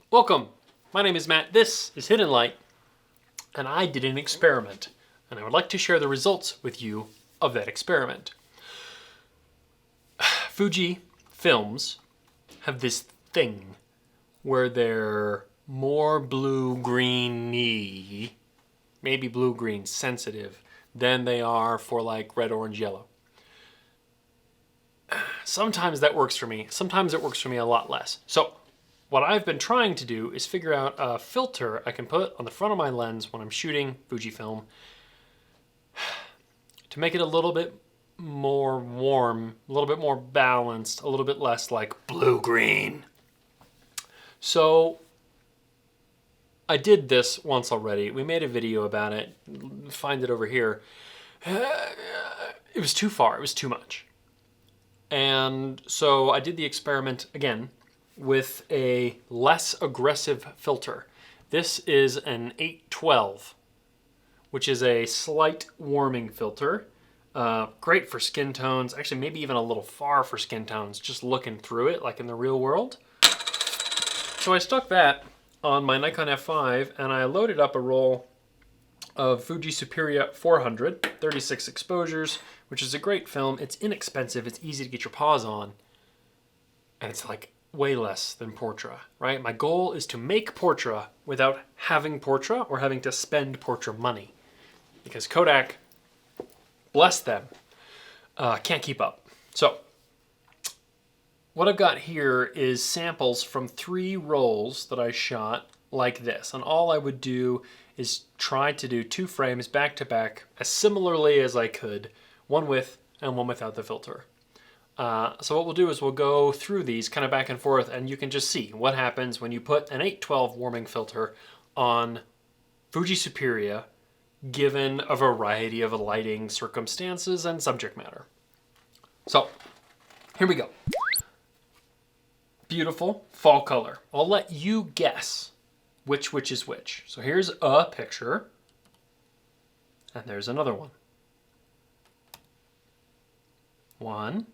Welcome, my name is Matt, this is Hidden Light, and I did an experiment, and I would like to share the results with you of that experiment. Fuji films have this thing where they're more blue-greeny, maybe blue-green sensitive, than they are for like red, orange, yellow. Sometimes that works for me, sometimes it works for me a lot less. So what I've been trying to do is figure out a filter I can put on the front of my lens when I'm shooting Fujifilm to make it a little bit more warm, a little bit more balanced, a little bit less like blue-green. So I did this once already. We made a video about it. Find it over here. It was too far. It was too much. And so I did the experiment again with a less aggressive filter. This is an 812, which is a slight warming filter. Great for skin tones, actually maybe even a little far for skin tones, just looking through it like in the real world. So I stuck that on my Nikon F5 and I loaded up a roll of Fuji Superia 400, 36 exposures, which is a great film. It's inexpensive, it's easy to get your paws on, and it's like way less than Portra, right? My goal is to make Portra without having Portra or having to spend Portra money, because Kodak, bless them, can't keep up. So what I've got here is samples from 3 rolls that I shot like this, and all I would do is try to do 2 frames back to back as similarly as I could, one with and one without the filter. So what we'll do is we'll go through these kind of back and forth, and you can just see what happens when you put an 812 warming filter on Fuji Superia given a variety of lighting circumstances and subject matter. So here we go. Beautiful fall color. I'll let you guess which is which. So here's a picture, and there's another one. 1,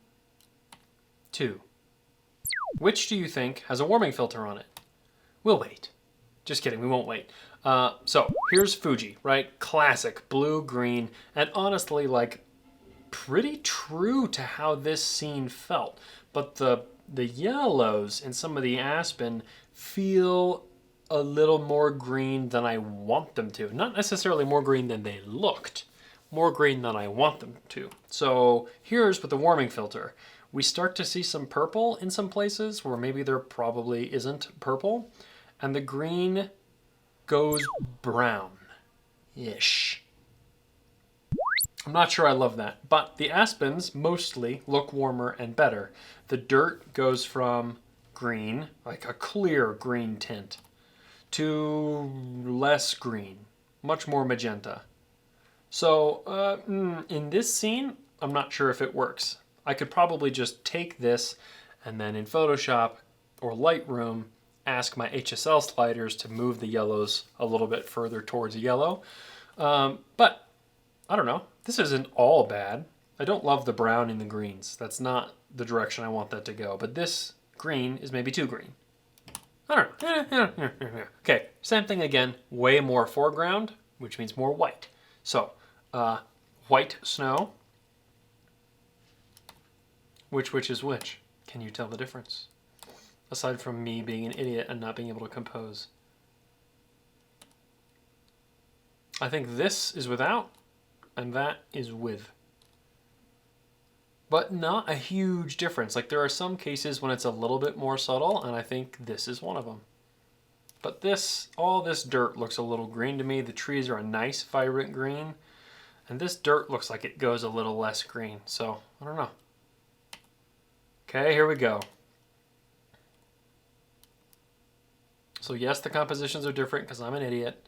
2. Which do you think has a warming filter on it? We'll wait. Just kidding, we won't wait. So here's Fuji, right? Classic blue-green, and honestly, like, pretty true to how this scene felt. But the yellows in some of the aspen feel a little more green than I want them to. Not necessarily more green than they looked, more green than I want them to. So here's with the warming filter. We start to see some purple in some places where maybe there probably isn't purple, and the green goes brown-ish. I'm not sure I love that, but the aspens mostly look warmer and better. The dirt goes from green, like a clear green tint, to less green, much more magenta. So in this scene, I'm not sure if it works. I could probably just take this and then in Photoshop or Lightroom ask my HSL sliders to move the yellows a little bit further towards yellow. But I don't know. This isn't all bad. I don't love the brown in the greens. That's not the direction I want that to go. But this green is maybe too green. I don't know. Okay, same thing again. Way more foreground, which means more white. So, white snow. Which is which? Can you tell the difference? Aside from me being an idiot and not being able to compose. I think this is without, and that is with. But not a huge difference. Like, there are some cases when it's a little bit more subtle, and I think this is one of them. But this, all this dirt looks a little green to me. The trees are a nice, vibrant green. And this dirt looks like it goes a little less green. So, I don't know. Okay, here we go. So yes, the compositions are different because I'm an idiot.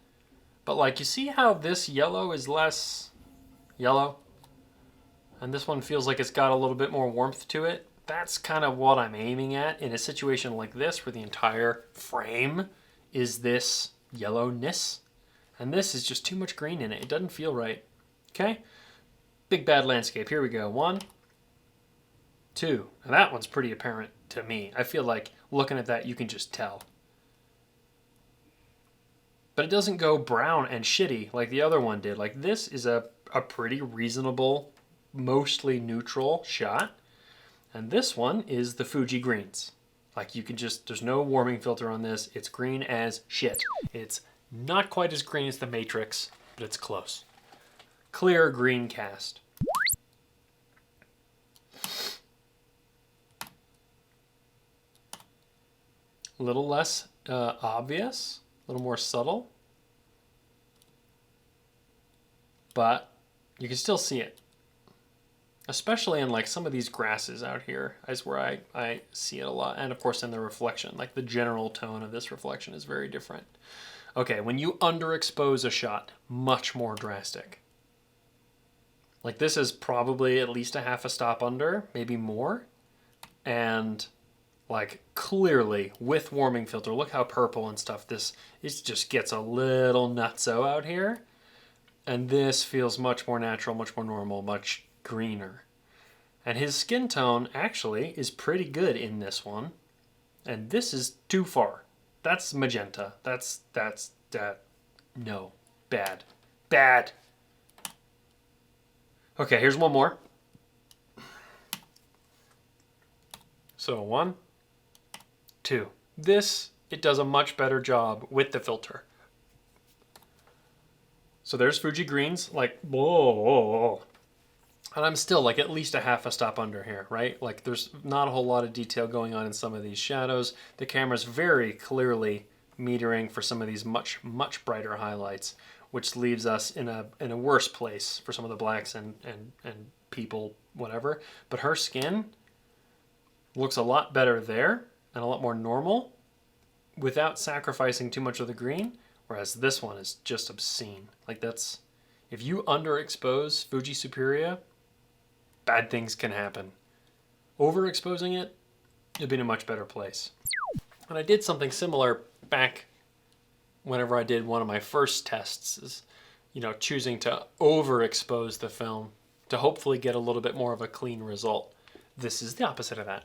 But like, you see how this yellow is less yellow? And this one feels like it's got a little bit more warmth to it. That's kind of what I'm aiming at in a situation like this where the entire frame is this yellowness. And this is just too much green in it. It doesn't feel right. Okay? Big bad landscape. Here we go. 1, 2. Now that one's pretty apparent to me. I feel like looking at that, you can just tell. but it doesn't go brown and shitty like the other one did. Like this is a pretty reasonable, mostly neutral shot. And this one is the Fuji greens. Like you can just, there's no warming filter on this. It's green as shit. It's not quite as green as the Matrix, but it's close. Clear green cast. A little less obvious, a little more subtle, but you can still see it. Especially in like some of these grasses out here is where I see it a lot. And of course in the reflection, like the general tone of this reflection is very different. Okay, when you underexpose a shot, much more drastic. Like this is probably at least a half a stop under, maybe more. And like clearly with warming filter, look how purple and stuff this, it just gets a little nutso out here. And this feels much more natural, much more normal, much greener. And his skin tone actually is pretty good in this one. And this is too far. That's magenta. That's no. Bad. Bad. Okay, here's one more. So 1, 2. This, it does a much better job with the filter. So there's Fuji greens, like, whoa. And I'm still like at least a half a stop under here, right? Like there's not a whole lot of detail going on in some of these shadows. The camera's very clearly metering for some of these much brighter highlights, which leaves us in a worse place for some of the blacks and people, whatever. But her skin looks a lot better there and a lot more normal without sacrificing too much of the green, whereas this one is just obscene. Like that's, if you underexpose Fuji Superia, bad things can happen. Overexposing it, you'll be in a much better place. And I did something similar back whenever I did one of my first tests, is, you know, choosing to overexpose the film to hopefully get a little bit more of a clean result. This is the opposite of that.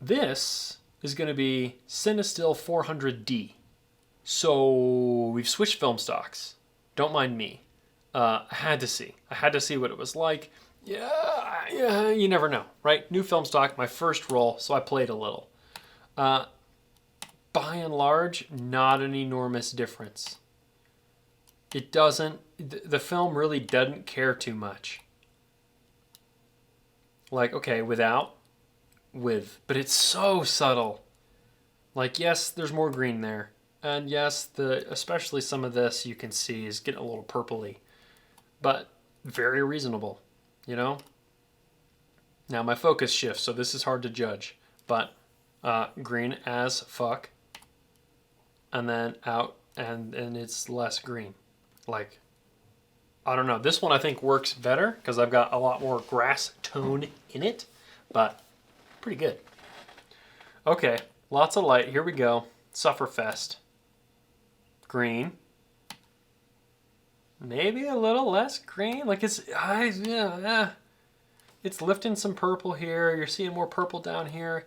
This is going to be CineStill 400D. So we've switched film stocks. Don't mind me. I had to see what it was like. Yeah, you never know, right? New film stock, my first roll, so I played a little. By and large, not an enormous difference. It doesn't, the film really doesn't care too much. Like, okay, without, with, but it's so subtle. Like, yes, there's more green there. And yes, especially some of this you can see is getting a little purpley, but very reasonable, you know? Now my focus shifts, so this is hard to judge, but green as fuck, and then out, and it's less green. Like, I don't know. This one I think works better because I've got a lot more grass tone in it, but pretty good. Okay, lots of light. Here we go. Sufferfest. Green. Maybe a little less green. Like it's, it's lifting some purple here. You're seeing more purple down here.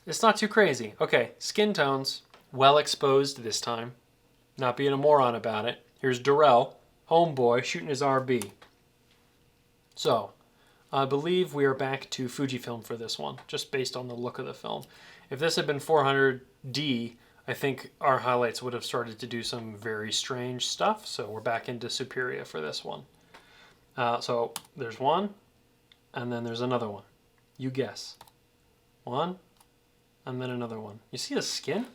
It's not too crazy. Okay, skin tones. Well exposed this time. Not being a moron about it. Here's Darrell, homeboy, shooting his RB. So, I believe we are back to Fujifilm for this one, just based on the look of the film. If this had been 400D, I think our highlights would have started to do some very strange stuff, so we're back into Superia for this one. So, there's one, and then there's another one. You guess. One, and then another one. You see the skin?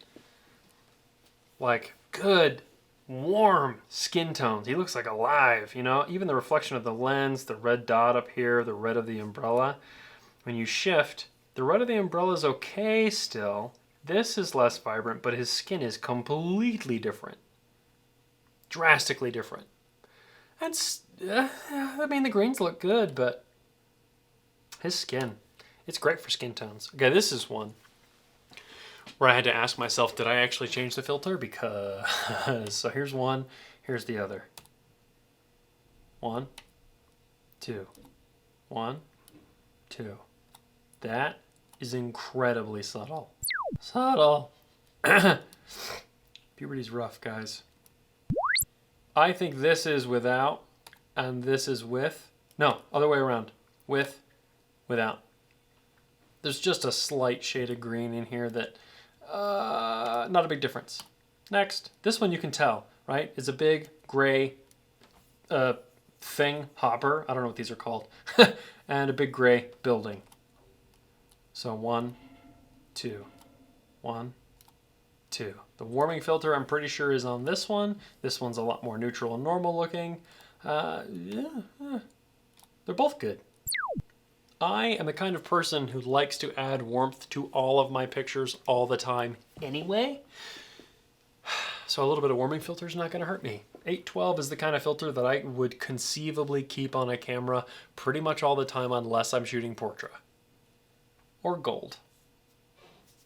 Like, good, warm skin tones. He looks like alive, you know? Even the reflection of the lens, the red dot up here, the red of the umbrella. When you shift, the red of the umbrella is okay still. This is less vibrant, but his skin is completely different. Drastically different. And, I mean, the greens look good, but his skin, it's great for skin tones. Okay, this is one where I had to ask myself, did I actually change the filter? Because, so here's one, here's the other. 1, 2, 1, 2. That is incredibly subtle. Subtle. Puberty's rough, guys. I think this is without, and this is with. No, other way around. With, without. There's just a slight shade of green in here that, not a big difference. Next, this one you can tell, right? It's a big gray thing, hopper. I don't know what these are called. And a big gray building. So 1, 2, 1, 2. The warming filter, I'm pretty sure, is on this one. This one's a lot more neutral and normal looking. They're both good. I am the kind of person who likes to add warmth to all of my pictures all the time anyway. So a little bit of warming filter is not going to hurt me. 812 is the kind of filter that I would conceivably keep on a camera pretty much all the time unless I'm shooting Portra or gold.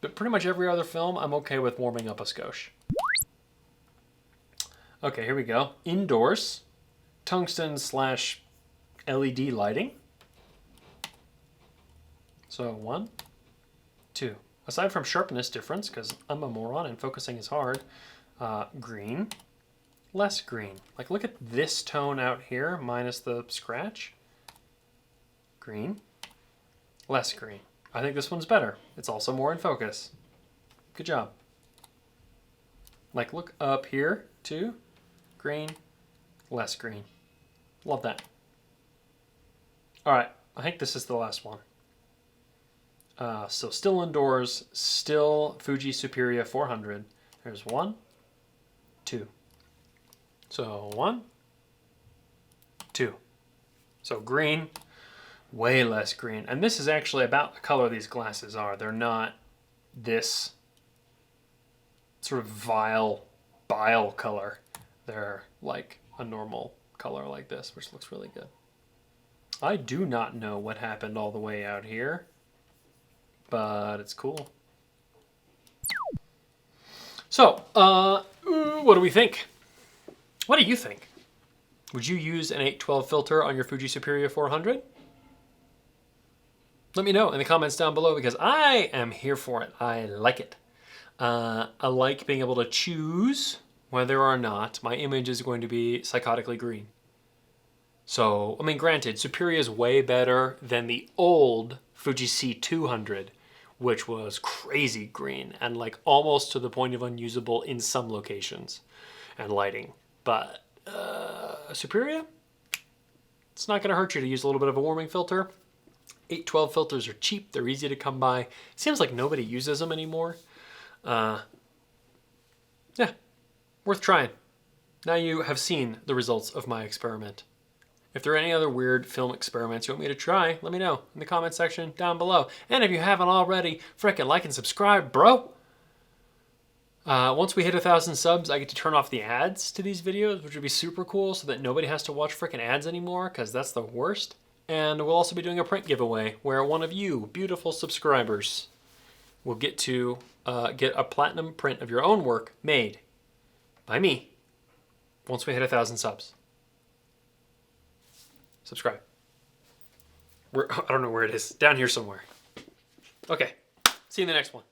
But pretty much every other film, I'm okay with warming up a skosh. Okay, here we go. Indoors, tungsten / LED lighting. So 1, 2. Aside from sharpness difference, because I'm a moron and focusing is hard, green, less green. Like, look at this tone out here, minus the scratch. Green, less green. I think this one's better. It's also more in focus. Good job. Like, look up here, too. Green, less green. Love that. All right, I think this is the last one. So still indoors, still Fuji Superia 400. There's 1, 2. So 1, 2. So green, way less green. And this is actually about the color these glasses are. They're not this sort of vile bile color. They're like a normal color like this, which looks really good. I do not know what happened all the way out here, but it's cool. So, what do we think? What do you think? Would you use an 812 filter on your Fuji Superia 400? Let me know in the comments down below because I am here for it. I like it. I like being able to choose whether or not my image is going to be psychotically green. So, I mean, granted, Superia is way better than the old Fuji C200, which was crazy green and like almost to the point of unusable in some locations and lighting. But Superia, it's not going to hurt you to use a little bit of a warming filter. 812 filters are cheap. They're easy to come by. It seems like nobody uses them anymore. Yeah, worth trying. Now you have seen the results of my experiment. If there are any other weird film experiments you want me to try, let me know in the comment section down below. And if you haven't already, frickin' like and subscribe, bro. Once we hit 1,000 subs, I get to turn off the ads to these videos, which would be super cool so that nobody has to watch frickin' ads anymore, because that's the worst. And we'll also be doing a print giveaway where one of you beautiful subscribers will get to get a platinum print of your own work made by me once we hit 1,000 subs. Subscribe. I don't know where it is. Down here somewhere. Okay. See you in the next one.